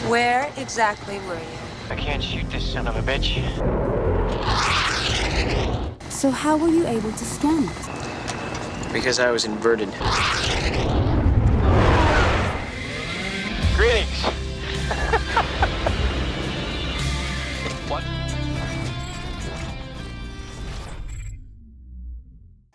Where exactly were you? I can't shoot this son of a bitch. So how were you able to scan it? Because I was inverted. Greetings. What?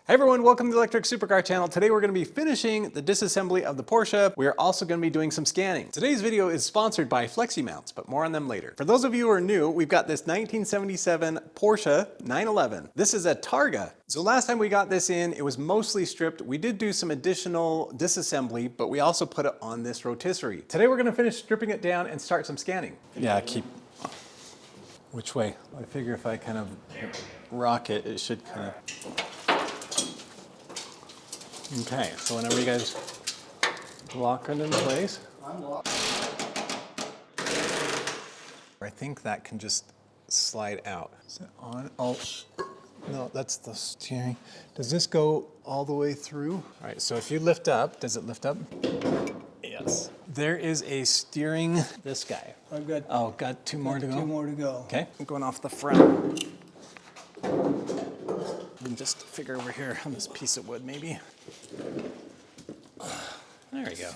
Hey everyone, welcome to the Electric Supercar channel. Today we're going to be finishing the disassembly of the Porsche. We are also going to be doing some scanning. Today's video is sponsored by Fleximounts, but more on them later. For those of you who are new, we've got this 1977 Porsche 911. This is a Targa. So last time we got this in, it was mostly stripped. We did do some additional disassembly, but we also put it on this rotisserie. Today we're going to finish stripping it down and start some scanning. Yeah, keep... Which way? I figure if I kind of rock it, it should kind of... Okay, so whenever you guys lock it into place. I think that can just slide out. Is it on? Oh, no, that's the steering. Does this go all the way through? All right, so if you lift up, does it lift up? Yes. There is a steering, this guy. I've got, got two more to go? Two more to go. Okay, I'm going off the front. And just figure over here on this piece of wood, maybe. There we go.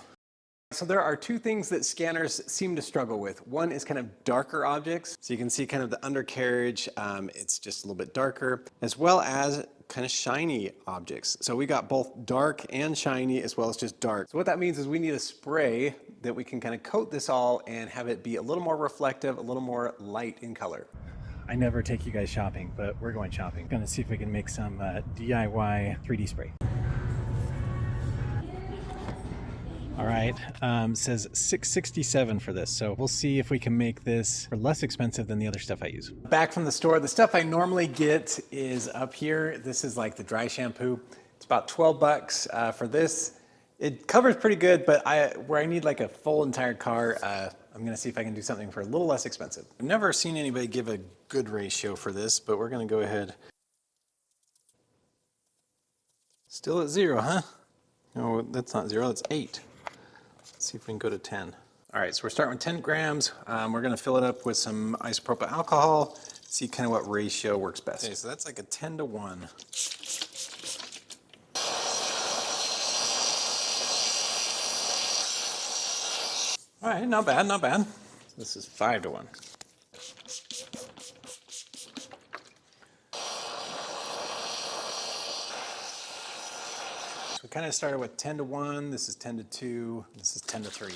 So there are two things that scanners seem to struggle with. One is kind of darker objects. So you can see kind of the undercarriage, it's just a little bit darker, as well as kind of shiny objects. So we got both dark and shiny as well as just dark. So what that means is we need a spray that we can kind of coat this all and have it be a little more reflective, a little more light in color. I never take you guys shopping, but we're going shopping. Gonna see if we can make some DIY 3D spray. All right, says $667 for this. So we'll see if we can make this for less expensive than the other stuff I use. Back from the store, the stuff I normally get is up here. This is like the dry shampoo. It's about 12 bucks for this. It covers pretty good, but where I need like a full entire car, I'm gonna see if I can do something for a little less expensive. I've never seen anybody give a good ratio for this, but we're gonna go ahead. Still at 0, huh? No, that's not 0, that's 8. Let's see if we can go to 10. All right, so we're starting with 10 grams. We're gonna fill it up with some isopropyl alcohol, see kind of what ratio works best. Okay, so that's like a 10 to 1. All right, not bad, not bad. This is 5 to 1. So we kind of started with 10 to 1, this is 10 to 2, this is 10 to 3.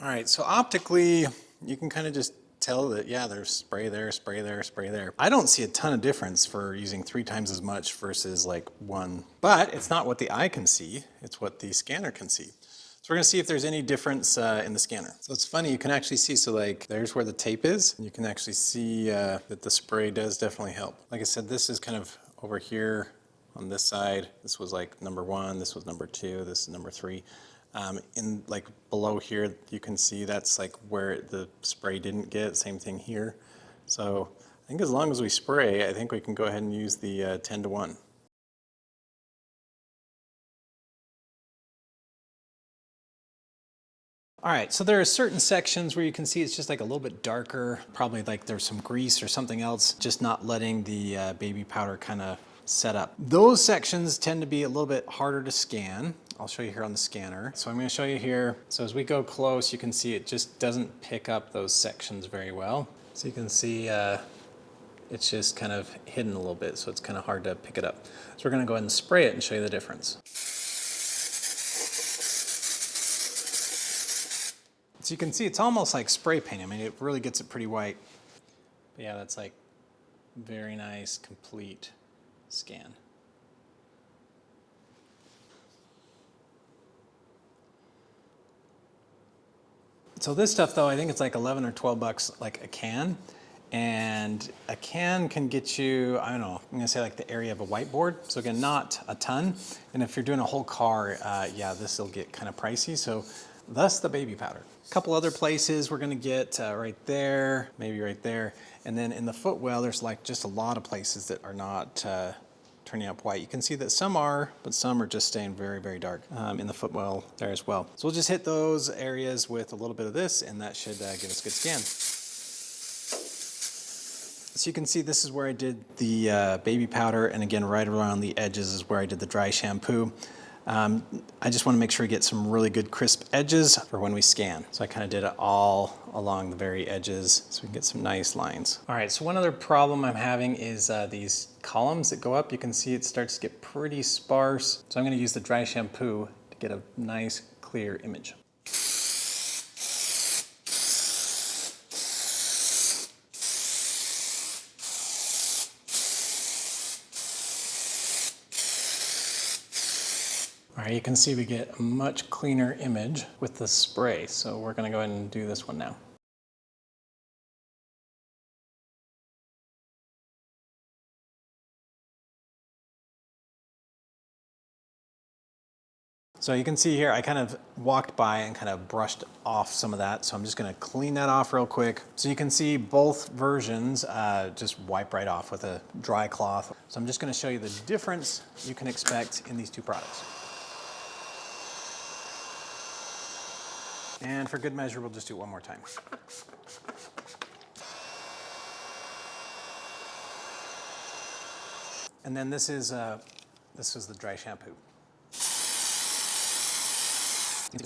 All right, so optically, you can kind of just tell that, yeah, there's spray there, spray there, spray there. I don't see a ton of difference for using 3 times as much versus like 1, but it's not what the eye can see, it's what the scanner can see. So we're gonna see if there's any difference in the scanner. So it's funny, you can actually see, so like, there's where the tape is, and you can actually see that the spray does definitely help. Like I said, this is kind of over here on this side. This was like number 1, this was number 2, this is number 3. In like below here, you can see that's like where the spray didn't get, same thing here. So I think as long as we spray, I think we can go ahead and use the 10 to 1. All right, so there are certain sections where you can see it's just like a little bit darker, probably like there's some grease or something else, just not letting the baby powder kind of set up. Those sections tend to be a little bit harder to scan. I'll show you here on the scanner. So I'm going to show you here. So as we go close, you can see it just doesn't pick up those sections very well. So you can see it's just kind of hidden a little bit, so it's kind of hard to pick it up. So we're going to go ahead and spray it and show you the difference. So you can see it's almost like spray paint. I mean, it really gets it pretty white. But yeah, that's like very nice, complete scan. So this stuff though, I think it's like 11 or 12 bucks like a can. And a can can get you, I don't know, I'm gonna say like the area of a whiteboard. So again, not a ton. And if you're doing a whole car, yeah, this will get kind of pricey. So thus the baby powder. A couple other places we're gonna get right there, maybe right there. And then in the footwell, there's like just a lot of places that are not turning up white. You can see that some are, but some are just staying very, very dark in the footwell there as well. So we'll just hit those areas with a little bit of this, and that should give us a good scan. So you can see this is where I did the baby powder, and again, right around the edges is where I did the dry shampoo. I just want to make sure we get some really good crisp edges for when we scan. So I kind of did it all along the very edges so we can get some nice lines. All right, so one other problem I'm having is these columns that go up. You can see it starts to get pretty sparse. So I'm going to use the dry shampoo to get a nice clear image. All right, you can see we get a much cleaner image with the spray. So we're gonna go ahead and do this one now. So you can see here, I kind of walked by and kind of brushed off some of that. So I'm just gonna clean that off real quick. So you can see both versions just wipe right off with a dry cloth. So I'm just gonna show you the difference you can expect in these two products. And for good measure, we'll just do it one more time. And then this is the dry shampoo.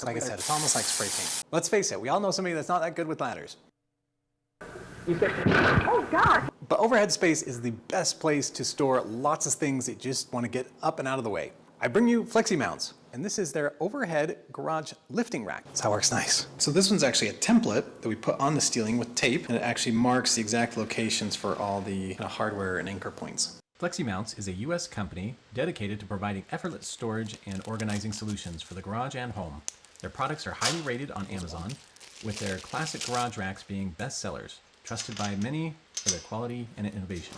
Like I said, it's almost like spray paint. Let's face it, we all know somebody that's not that good with ladders. Oh God! But overhead space is the best place to store lots of things that you just want to get up and out of the way. I bring you Fleximounts, and this is their overhead garage lifting rack. That's how it works nice. So this one's actually a template that we put on the steeling with tape, and it actually marks the exact locations for all the hardware and anchor points. Fleximounts is a U.S. company dedicated to providing effortless storage and organizing solutions for the garage and home. Their products are highly rated on Amazon, with their classic garage racks being bestsellers, trusted by many for their quality and innovation.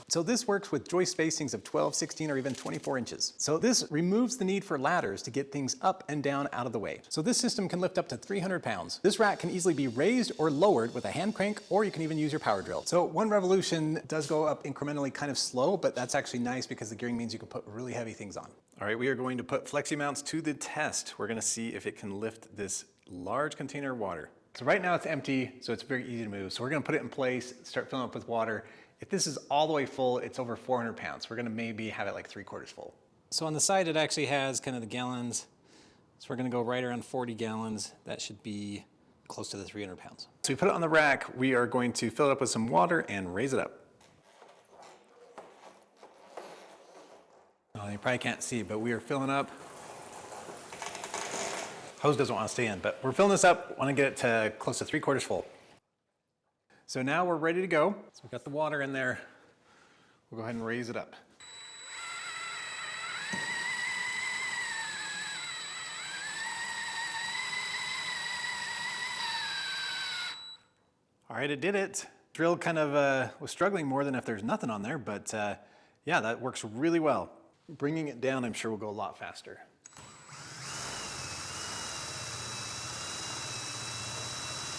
So this works with joist spacings of 12, 16, or even 24 inches. So this removes the need for ladders to get things up and down out of the way. So this system can lift up to 300 pounds. This rack can easily be raised or lowered with a hand crank, or you can even use your power drill. So one revolution does go up incrementally kind of slow, but that's actually nice because the gearing means you can put really heavy things on. All right, we are going to put Fleximounts to the test. We're gonna see if it can lift this large container of water. So right now it's empty, so it's very easy to move. So we're gonna put it in place, start filling up with water. If this is all the way full, it's over 400 pounds. We're gonna maybe have it like 3/4 full. So on the side, it actually has kind of the gallons. So we're gonna go right around 40 gallons. That should be close to the 300 pounds. So we put it on the rack. We are going to fill it up with some water and raise it up. Oh, you probably can't see, but we are filling up. Hose doesn't want to stay in, but we're filling this up. Want to get it to close to 3/4 full. So now we're ready to go. So we've got the water in there. We'll go ahead and raise it up. All right, it did it. Drill kind of was struggling more than if there's nothing on there, but yeah, that works really well. Bringing it down, I'm sure will go a lot faster.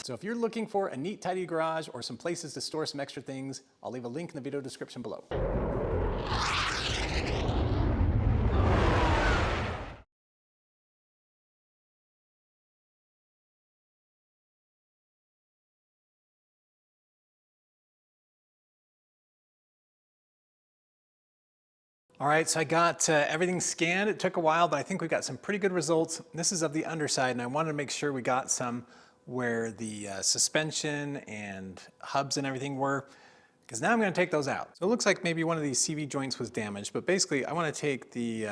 So if you're looking for a neat, tidy garage or some places to store some extra things, I'll leave a link in the video description below. All right, so I got everything scanned. It took a while, but I think we got some pretty good results. This is of the underside, and I wanted to make sure we got some where the suspension and hubs and everything were, because now I'm gonna take those out. So it looks like maybe one of these CV joints was damaged, but basically I wanna take the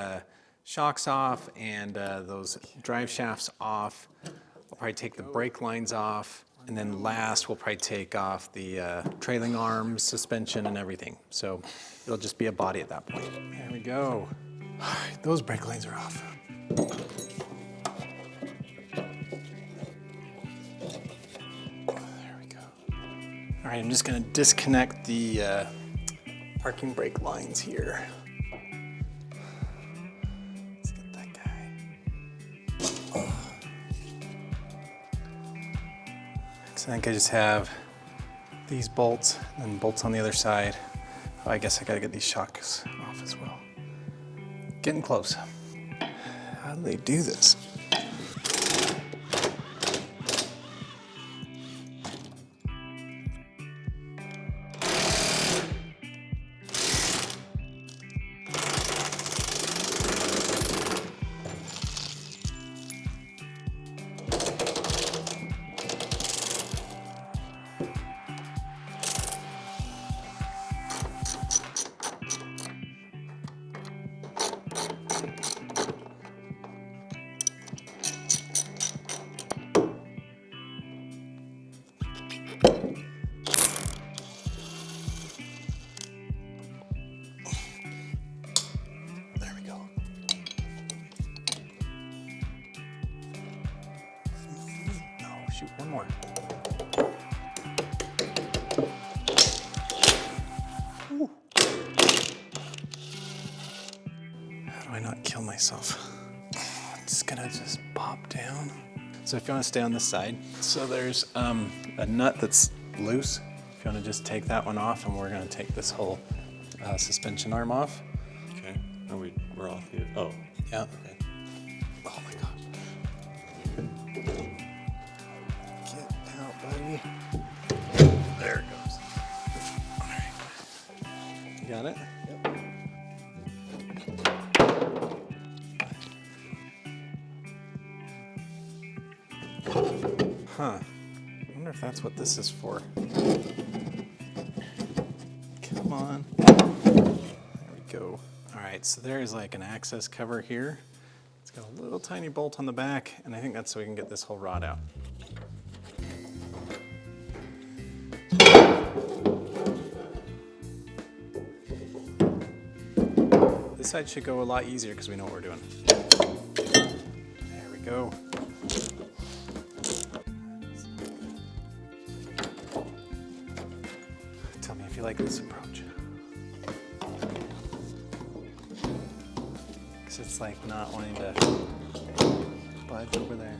shocks off and those drive shafts off. I'll probably take the brake lines off, and then last we'll probably take off the trailing arms, suspension, and everything. So it'll just be a body at that point. There we go. All right, those brake lines are off. All right, I'm just gonna disconnect the parking brake lines here. Let's get that guy. So I think I just have these bolts and bolts on the other side. Oh, I guess I gotta get these shocks off as well. Getting close. How do they do this? Shoot, one more. Ooh. How do I not kill myself? It's gonna just pop down. So if you want to stay on this side, so there's a nut that's loose. If you want to just take that one off, and we're gonna take this whole suspension arm off. Okay. Are we're off here? Oh. Yeah. Okay. Oh my gosh. Get out, buddy. There it goes. All right. You got it? Yep. Huh. I wonder if that's what this is for. Come on. There we go. All right, so there's like an access cover here. It's got a little tiny bolt on the back, and I think that's so we can get this whole rod out. This side should go a lot easier because we know what we're doing. There we go. Tell me if you like this approach. Because it's like not wanting to budge over there.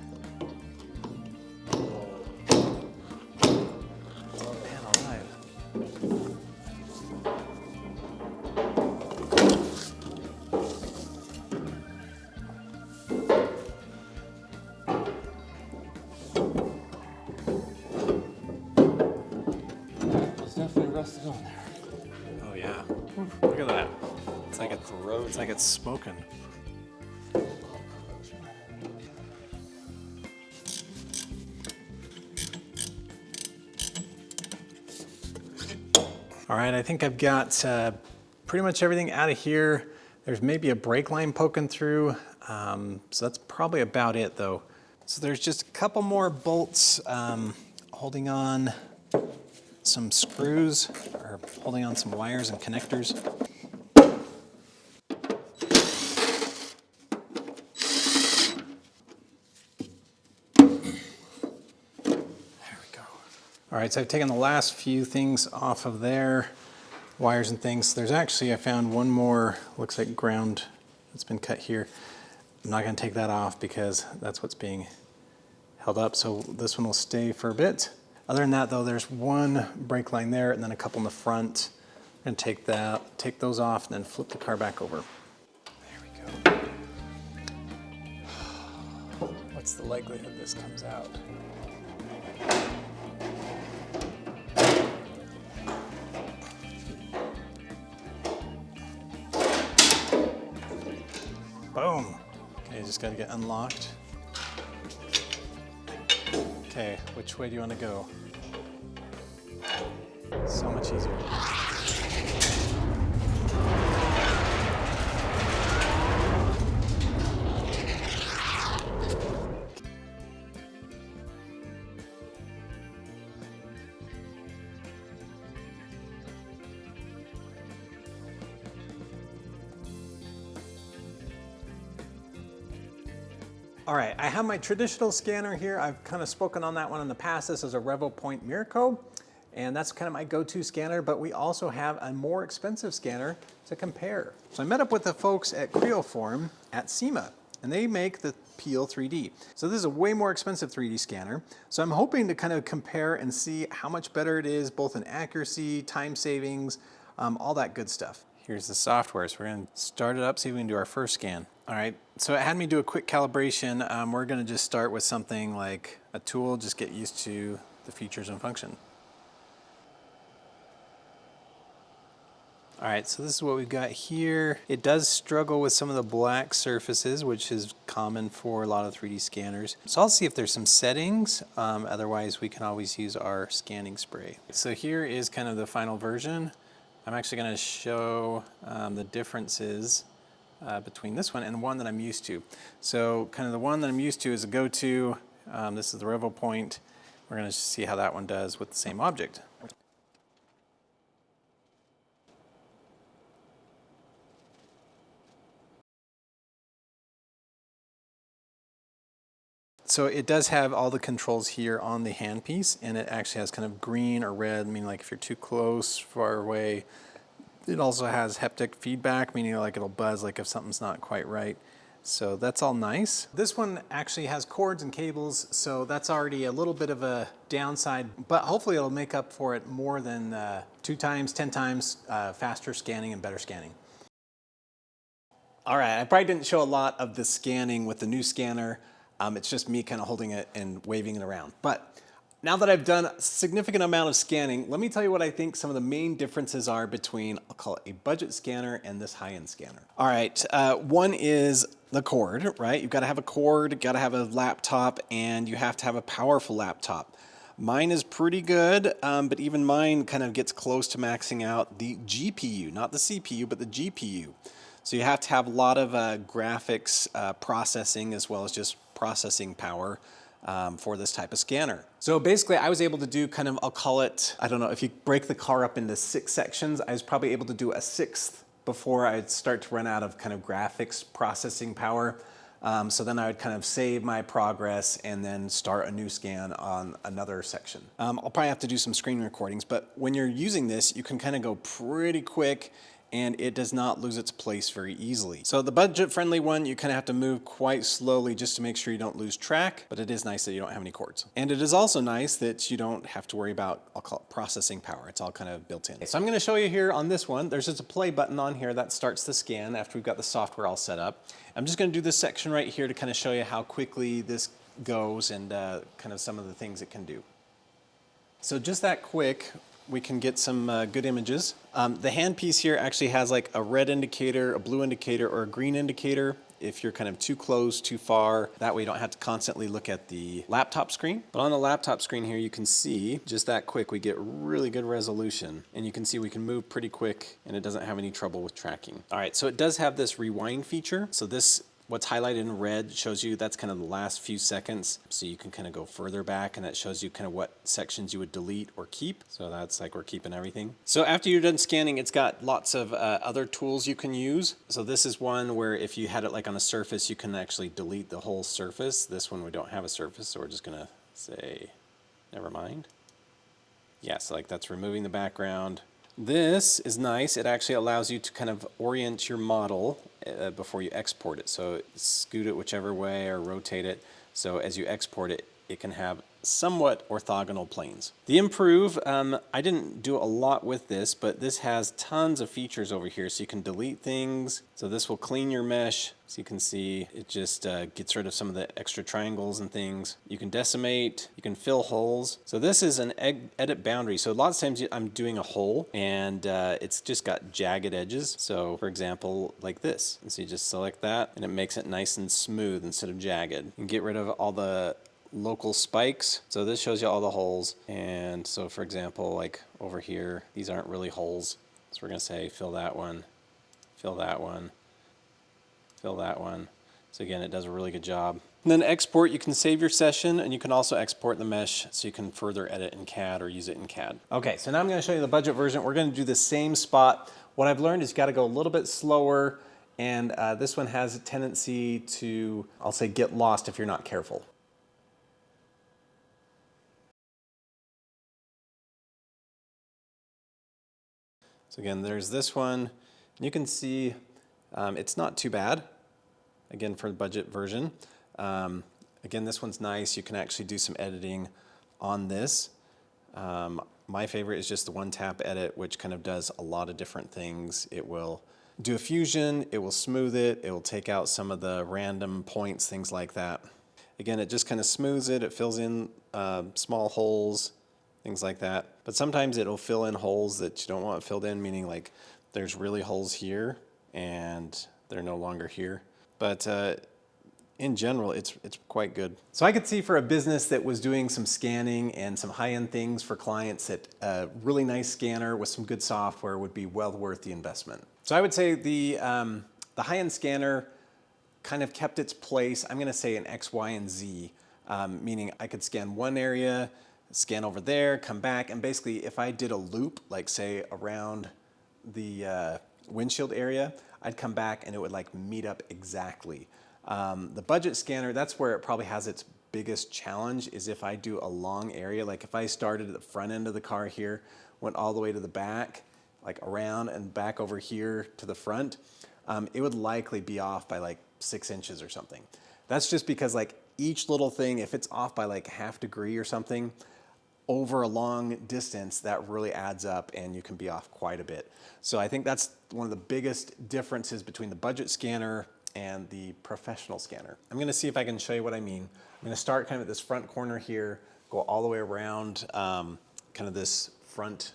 Man alive. It's definitely rusted on there. Oh yeah. Look at that. It's like it's like it's smoking. All right, I think I've got pretty much everything out of here. There's maybe a brake line poking through, so that's probably about it though. So there's just a couple more bolts holding on some screws, or holding on some wires and connectors. All right, so I've taken the last few things off of there, wires and things. There's actually, I found one more, looks like ground that's been cut here. I'm not gonna take that off because that's what's being held up, so this one will stay for a bit. Other than that though, there's one brake line there and then a couple in the front. I'm gonna take those off and then flip the car back over. There we go. What's the likelihood this comes out? Boom. Okay, just gotta get unlocked. Okay, which way do you want to go? So much easier. All right, I have my traditional scanner here. I've kind of spoken on that one in the past. This is a Revopoint MIRACO, and that's kind of my go-to scanner, but we also have a more expensive scanner to compare. So I met up with the folks at Creoform at SEMA, and they make the Peel3D. So this is a way more expensive 3D scanner. So I'm hoping to kind of compare and see how much better it is, both in accuracy, time savings, all that good stuff. here's the software. So we're going to start it up, see if we can do our first scan. All right, so it had me do a quick calibration. We're going to just start with something like a tool, just get used to the features and function. All right, so this is what we've got here. It does struggle with some of the black surfaces, which is common for a lot of 3D scanners. So I'll see if there's some settings. Otherwise, we can always use our scanning spray. So here is kind of the final version. I'm actually going to show the differences between this one and the one that I'm used to. So kind of the one that I'm used to is a go-to. This is the Revopoint. We're going to see how that one does with the same object. So it does have all the controls here on the handpiece, and it actually has kind of green or red, meaning like if you're too close, far away. It also has haptic feedback, meaning like it'll buzz like if something's not quite right. So that's all nice. This one actually has cords and cables, so that's already a little bit of a downside, but hopefully it'll make up for it more than 2 times, 10 times faster scanning and better scanning. All right, I probably didn't show a lot of the scanning with the new scanner. It's just me kind of holding it and waving it around. But now that I've done a significant amount of scanning, let me tell you what I think some of the main differences are between, I'll call it a budget scanner and this high-end scanner. All right, one is the cord, right? You've got to have a cord, you've got to have a laptop, and you have to have a powerful laptop. Mine is pretty good, but even mine kind of gets close to maxing out the GPU, not the CPU, but the GPU. So you have to have a lot of graphics processing as well as just processing power for this type of scanner. So basically I was able to do kind of, I'll call it, I don't know, if you break the car up into 6 sections, I was probably able to do a 6th before I'd start to run out of kind of graphics processing power. So then I would kind of save my progress and then start a new scan on another section. I'll probably have to do some screen recordings, but when you're using this, you can kind of go pretty quick and it does not lose its place very easily. So the budget-friendly one, you kind of have to move quite slowly just to make sure you don't lose track, but it is nice that you don't have any cords. And it is also nice that you don't have to worry about, I'll call it processing power. It's all kind of built in. So I'm gonna show you here on this one, there's just a play button on here that starts the scan after we've got the software all set up. I'm just gonna do this section right here to kind of show you how quickly this goes and kind of some of the things it can do. So just that quick, we can get some good images. The handpiece here actually has like a red indicator, a blue indicator, or a green indicator if you're kind of too close, too far. That way you don't have to constantly look at the laptop screen. But on the laptop screen here, you can see just that quick, we get really good resolution. And you can see we can move pretty quick and it doesn't have any trouble with tracking. All right, so it does have this rewind feature. So this, what's highlighted in red shows you that's kind of the last few seconds. So you can kind of go further back and that shows you kind of what sections you would delete or keep. So that's like we're keeping everything. So after you're done scanning, it's got lots of other tools you can use. So this is one where if you had it like on a surface, you can actually delete the whole surface. This one we don't have a surface, so we're just gonna say, never mind. Yeah, so like that's removing the background. This is nice. It actually allows you to kind of orient your model before you export it. So scoot it whichever way or rotate it. So as you export it, it can have somewhat orthogonal planes. The improve, I didn't do a lot with this, but this has tons of features over here. So you can delete things. So this will clean your mesh. So you can see it just gets rid of some of the extra triangles and things. You can decimate, you can fill holes. So this is an edit boundary. So a lot of times I'm doing a hole and it's just got jagged edges. So for example, like this. And so you just select that and it makes it nice and smooth instead of jagged. And get rid of all the local spikes. So this shows you all the holes. And so for example, like over here, these aren't really holes. So we're gonna say fill that one, fill that one, fill that one. So again, it does a really good job. And then export, you can save your session and you can also export the mesh so you can further edit in CAD or use it in CAD. Okay, so now I'm gonna show you the budget version. We're gonna do the same spot. What I've learned is you gotta go a little bit slower and this one has a tendency to, I'll say, get lost if you're not careful. So again, there's this one. You can see it's not too bad, again, for the budget version. Again, this one's nice. You can actually do some editing on this. My favorite is just the one tap edit, which kind of does a lot of different things. It will do a fusion, it will smooth it, it will take out some of the random points, things like that. Again, it just kind of smooths it, it fills in small holes, things like that. But sometimes it'll fill in holes that you don't want filled in, meaning like there's really holes here and they're no longer here. But in general, it's quite good. So I could see for a business that was doing some scanning and some high-end things for clients that a really nice scanner with some good software would be well worth the investment. So I would say the high-end scanner kind of kept its place. I'm gonna say in X, Y, and Z, meaning I could scan one area, scan over there, come back, and basically if I did a loop, like say around the windshield area, I'd come back and it would like meet up exactly. The budget scanner, that's where it probably has its biggest challenge, is if I do a long area, like if I started at the front end of the car here, went all the way to the back, like around and back over here to the front, it would likely be off by like 6 inches or something. That's just because like each little thing, if it's off by like ½ degree or something, over a long distance, that really adds up and you can be off quite a bit. So I think that's one of the biggest differences between the budget scanner and the professional scanner. I'm gonna see if I can show you what I mean. I'm gonna start kind of at this front corner here, go all the way around kind of this front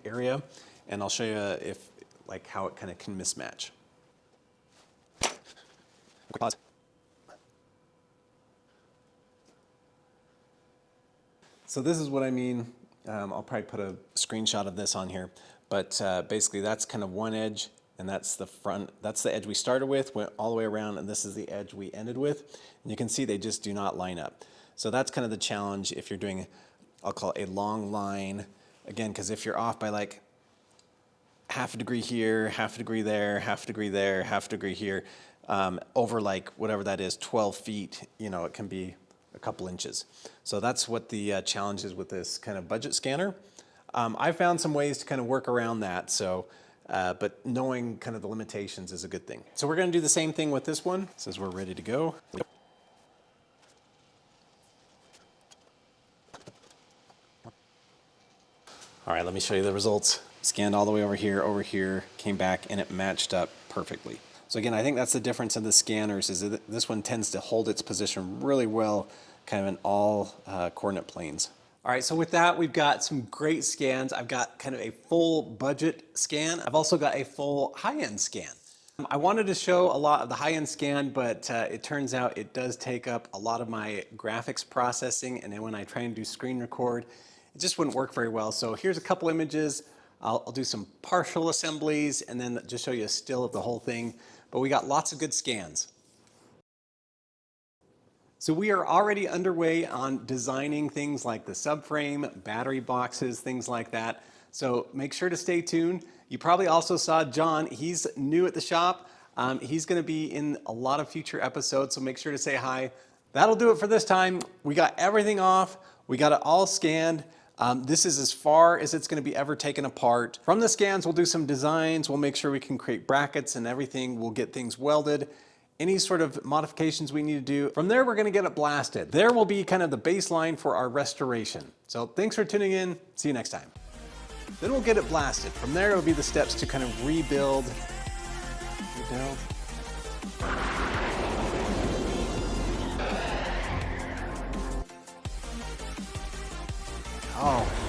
area, and I'll show you if like how it kind of can mismatch. Quick pause. So this is what I mean. I'll probably put a screenshot of this on here, but basically that's kind of one edge, and that's the front, that's the edge we started with, went all the way around, and this is the edge we ended with. And you can see they just do not line up. So that's kind of the challenge if you're doing, I'll call it a long line, again, because if you're off by like ½ degree here, ½ degree there, ½ degree there, ½ degree here, over like whatever that is, 12 feet, you know, it can be a couple inches. So that's what the challenge is with this kind of budget scanner. I found some ways to kind of work around that, so, but knowing kind of the limitations is a good thing. So we're gonna do the same thing with this one. It says we're ready to go. All right, let me show you the results. Scanned all the way over here, came back, and it matched up perfectly. So again, I think that's the difference in the scanners, is that this one tends to hold its position really well, kind of in all coordinate planes. All right, so with that, we've got some great scans. I've got kind of a full budget scan. I've also got a full high-end scan. I wanted to show a lot of the high-end scan, but it turns out it does take up a lot of my graphics processing, and then when I try and do screen record, it just wouldn't work very well. So here's a couple images. I'll do some partial assemblies and then just show you a still of the whole thing. But we got lots of good scans. So we are already underway on designing things like the subframe, battery boxes, things like that. So make sure to stay tuned. You probably also saw John. He's new at the shop. He's going to be in a lot of future episodes, so make sure to say hi. That'll do it for this time. We got everything off. We got it all scanned. This is as far as it's going to be ever taken apart. From the scans, we'll do some designs. We'll make sure we can create brackets and everything. We'll get things welded. Any sort of modifications we need to do. From there, we're going to get it blasted. There will be kind of the baseline for our restoration. So thanks for tuning in. See you next time. Then we'll get it blasted. From there, it'll be the steps to kind of rebuild. Oh.